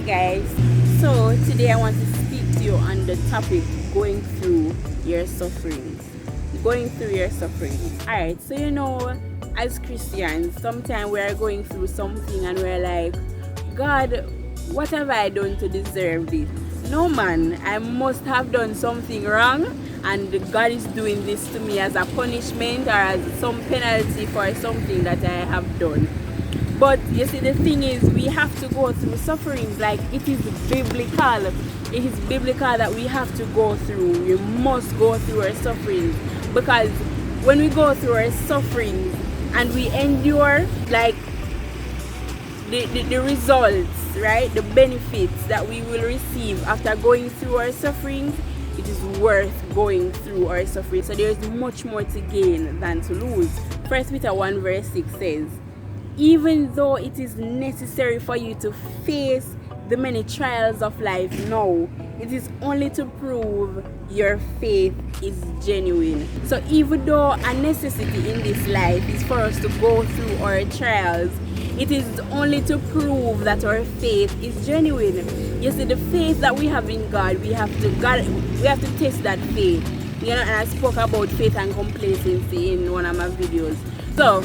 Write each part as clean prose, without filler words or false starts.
Alright guys, so today I want to speak to you on the topic going through your sufferings. Going through your sufferings. Alright, so as Christians, sometimes we are going through something and we're like, God, what have I done to deserve this? No man, I must have done something wrong and God is doing this to me as a punishment or as some penalty for something that I have done. But you see, the thing is, we have to go through sufferings. Like, it is biblical. It is biblical that we have to go through. We must go through our sufferings. Because when we go through our sufferings and we endure, like, the results, right? The benefits that we will receive after going through our sufferings, it is worth going through our suffering. So there's much more to gain than to lose. 1 Peter 1 verse 6 says, even though it is necessary for you to face the many trials of life now, it is only to prove your faith is genuine. So even though a necessity in this life is for us to go through our trials, it is only to prove that our faith is genuine. You see, the faith that we have in God, we have to test that faith. And I spoke about faith and complacency in one of my videos. So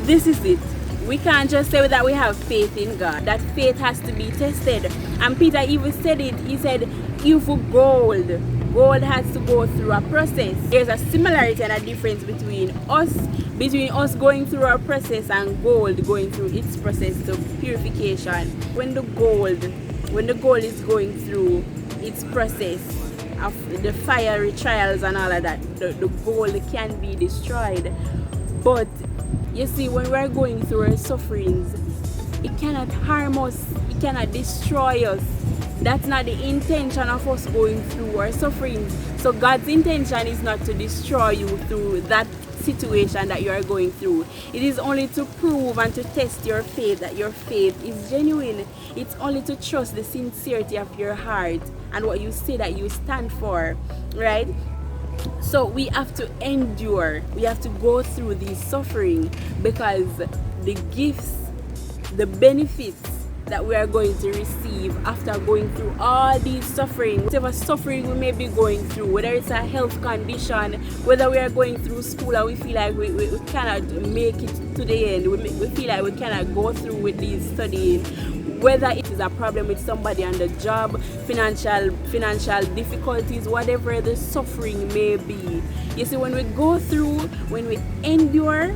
this is it. We can't just say that we have faith in God. That faith has to be tested. And Peter even said it. He said, if gold has to go through a process. There's a similarity and a difference between us going through our process and gold going through its process to purification. When the gold is going through its process of the fiery trials and all of that, the gold can be destroyed. But you see, when we're going through our sufferings, it cannot harm us, it cannot destroy us. That's not the intention of us going through our sufferings. So God's intention is not to destroy you through that situation that you are going through. It is only to prove and to test your faith, that your faith is genuine. It's only to trust the sincerity of your heart and what you say that you stand for, right? So we have to endure, we have to go through this suffering, because the gifts, the benefits that we are going to receive after going through all these suffering, whatever suffering we may be going through, whether it's a health condition, whether we are going through school and we feel like we cannot make it to the end, we feel like we cannot go through with these studying, whether it is a problem with somebody on the job, financial difficulties, whatever the suffering may be. You see, when we go through, when we endure,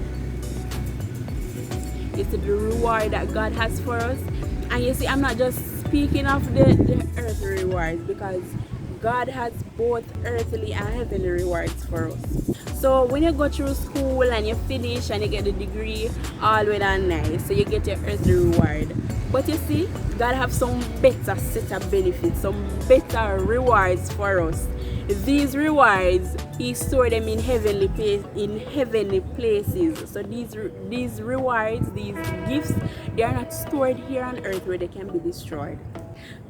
it's the reward that God has for us. And you see, I'm not just speaking of the earthly rewards, because God has both earthly and heavenly rewards for us. So when you go through school and you finish and you get the degree, all well and nice, so you get your earthly reward. But you see, God have some better set of benefits, some better rewards for us. These rewards, He stored them in heavenly places. So these rewards, these gifts, they are not stored here on earth where they can be destroyed.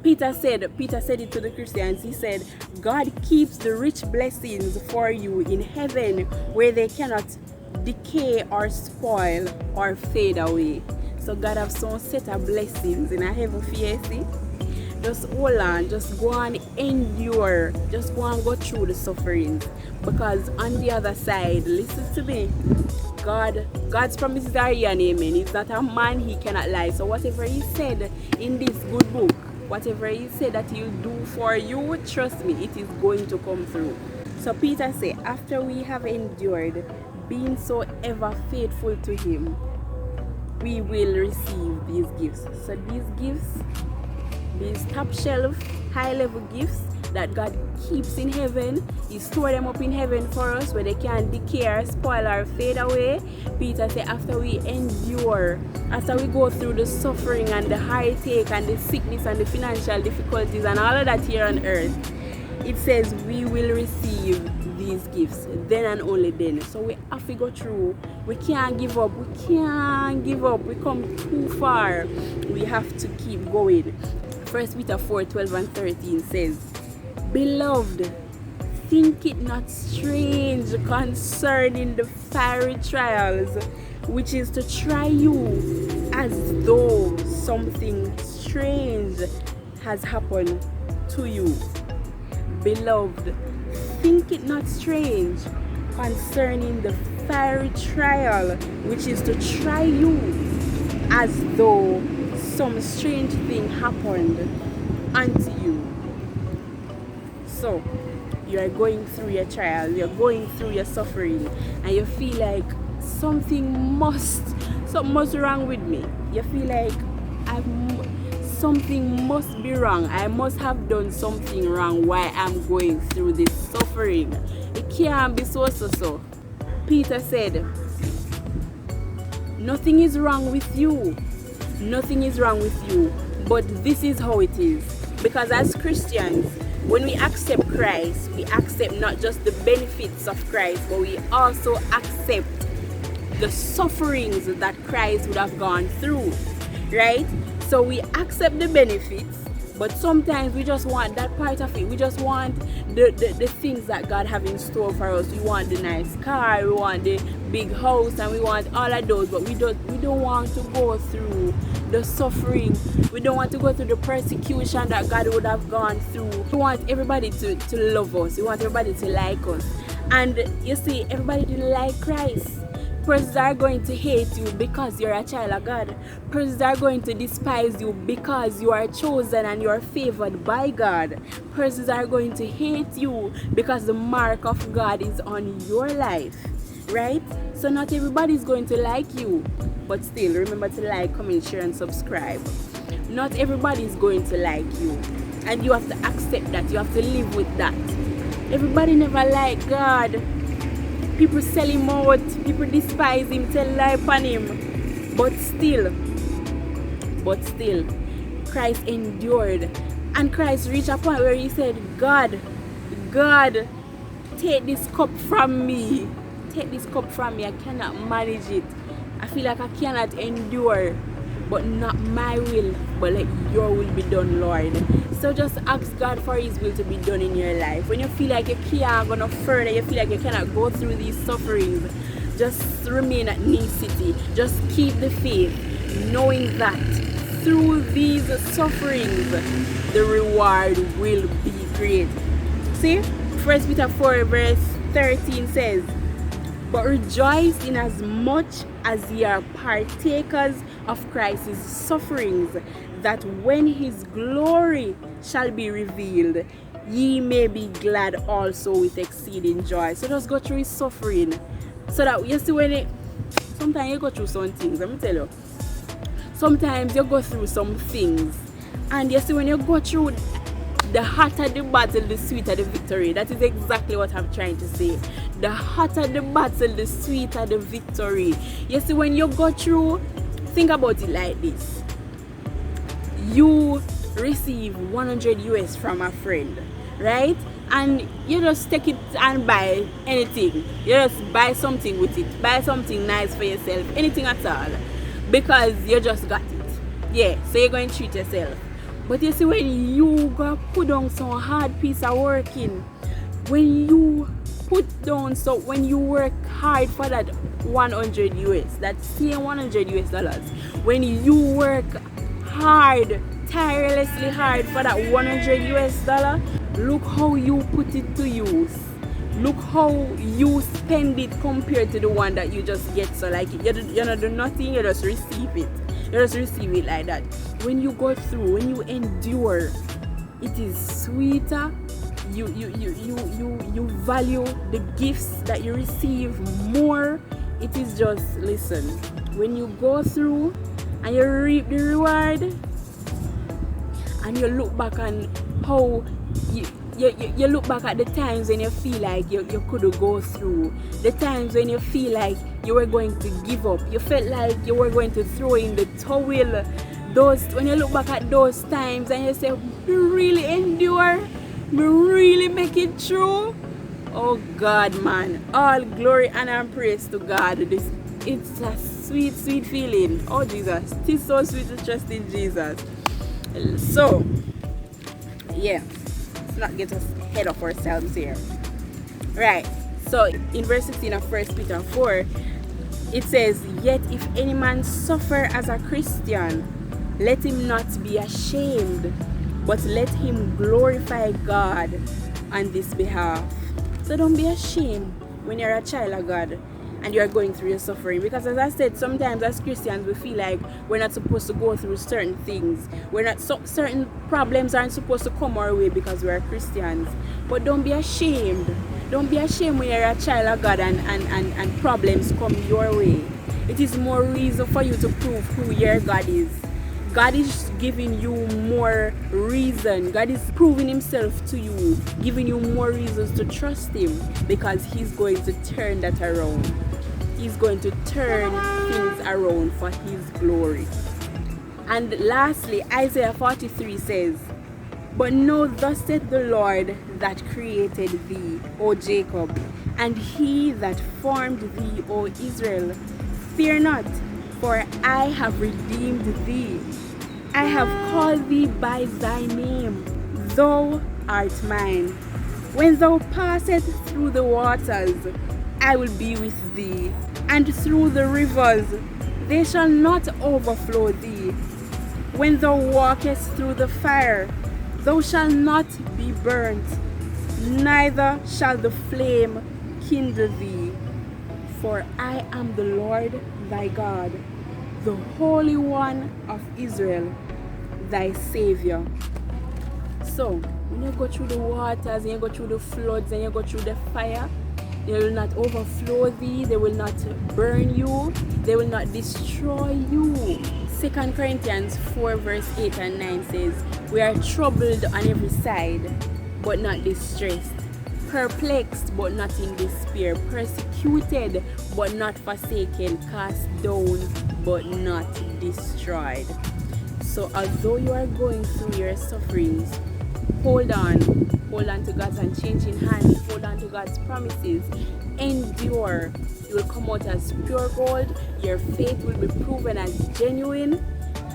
Peter said it to the Christians. He said, God keeps the rich blessings for you in heaven, where they cannot decay or spoil or fade away. So God have some set of blessings in a heaven for you, see? Just hold on, just go and endure, just go and go through the sufferings, because on the other side, listen to me, God's promises are yeah and amen. He's not a man, He cannot lie. So whatever He said in this good book, whatever He said that He'll do for you, trust me, it is going to come through. So Peter said, after we have endured, being so ever faithful to Him, we will receive these gifts. So these gifts, these top shelf, high level gifts that God keeps in heaven, He stored them up in heaven for us, where they can't decay or spoil or fade away. Peter said, after we endure, after we go through the suffering and the heartache and the sickness and the financial difficulties and all of that here on earth, it says we will receive these gifts then and only then. So we have to go through. We can't give up. We come too far. We have to keep going. 1 Peter 4:12 and 13 says, beloved, think it not strange concerning the fiery trials which is to try you, as though something strange has happened to you. Beloved, think it not strange concerning the fiery trial which is to try you, as though some strange thing happened unto you. So, you are going through your trial, you're going through your suffering, and you feel like something must wrong with me. You feel like something must be wrong. I must have done something wrong why I'm going through this suffering. It can't be so. Peter said, nothing is wrong with you. Nothing is wrong with you. But this is how it is. Because as Christians, when we accept Christ, we accept not just the benefits of Christ, but we also accept the sufferings that Christ would have gone through, right? So we accept the benefits, but sometimes we just want that part of it. We just want the things that God have in store for us. We want the nice car, we want the big house, and we want all of those, but we don't want to go through the suffering. We don't want to go through the persecution that God would have gone through. We want everybody to love us. We want everybody to like us. And you see, everybody didn't like Christ. Persons are going to hate you because you're a child of God. Persons are going to despise you because you are chosen and you are favored by God. Persons are going to hate you because the mark of God is on your life, right? So not everybody is going to like you, but still remember to like, comment, share, and subscribe. Not everybody is going to like you, and you have to accept that. You have to live with that. Everybody never like God. People sell him out, people despise him, tell lie upon him. But still, Christ endured. And Christ reached a point where he said, God, take this cup from me. Take this cup from me. I cannot manage it. I feel like I cannot endure. But not my will, but let your will be done, Lord. So just ask God for his will to be done in your life. When you feel like you can't go no further, you feel like you cannot go through these sufferings, just remain at necessity. Just keep the faith, knowing that through these sufferings, the reward will be great. See, 1 Peter 4 verse 13 says, but rejoice in as much as ye are partakers of Christ's sufferings, that when his glory shall be revealed, ye may be glad also with exceeding joy. So just go through his suffering. So that you see when sometimes you go through some things, let me tell you. Sometimes you go through some things, and you see when you go through, the hotter the battle, the sweeter the victory. That is exactly what I'm trying to say. The hotter the battle, the sweeter the victory. You see, when you go through, think about it like this. You receive 100 US from a friend, right? And you just take it and buy anything. You just buy something with it. Buy something nice for yourself. Anything at all. Because you just got it. Yeah, so you're going to treat yourself. But you see, when you go put down some hard piece of working, when you work hard for that 100 US, that same 100 US dollars, when you work hard, tirelessly hard for that 100 US dollar, look how you put it to use. Look how you spend it compared to the one that you just get. So like, you don't do nothing, you just receive it. You just receive it like that. When you go through, when you endure, it is sweeter. You value the gifts that you receive more. It is just, listen, when you go through and you reap the reward, and you look back on how you look back at the times when you feel like you could go through, the times when you feel like you were going to give up, you felt like you were going to throw in the towel. When you look back at those times and you say, we really endure, we really make it through. Oh God, man, all glory, honor, and praise to God. It's a sweet, sweet feeling. Oh Jesus, it is so sweet to trust in Jesus. So, yeah, let's not get us ahead of ourselves here. Right, so in verse 16 of 1 Peter 4, It says, yet if any man suffer as a Christian, let him not be ashamed, but let him glorify God on this behalf. So don't be ashamed when you're a child of God and you're going through your suffering. Because as I said, sometimes as Christians we feel like we're not supposed to go through certain things. Certain problems aren't supposed to come our way because we're Christians. But don't be ashamed. Don't be ashamed when you're a child of God and problems come your way. It is more reason for you to prove who your God is. God is giving you more reason. God is proving himself to you, giving you more reasons to trust him, because he's going to turn that around. He's going to turn things around for his glory. And lastly, Isaiah 43 says, but know thus saith the Lord that created thee, O Jacob, and he that formed thee, O Israel. Fear not, for I have redeemed thee. I have called thee by thy name. Thou art mine. When thou passest through the waters, I will be with thee, and through the rivers, they shall not overflow thee. When thou walkest through the fire, thou shalt not be burnt, neither shall the flame kindle thee. For I am the Lord thy God, the Holy One of Israel, thy Savior. So, when you go through the waters, and you go through the floods, and you go through the fire, they will not overflow thee, they will not burn you, they will not destroy you. 2 Corinthians 4 verse 8 and 9 says, we are troubled on every side, but not distressed, perplexed, but not in despair, persecuted, but not forsaken, cast down, but not destroyed. So although you are going through your sufferings, hold on to God's unchanging hand, hold on to God's promises, endure. You will come out as pure gold, your faith will be proven as genuine,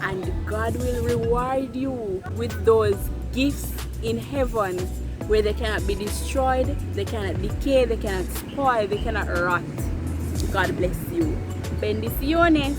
and God will reward you with those gifts in heaven where they cannot be destroyed, they cannot decay, they cannot spoil, they cannot rot. God bless you. Bendiciones.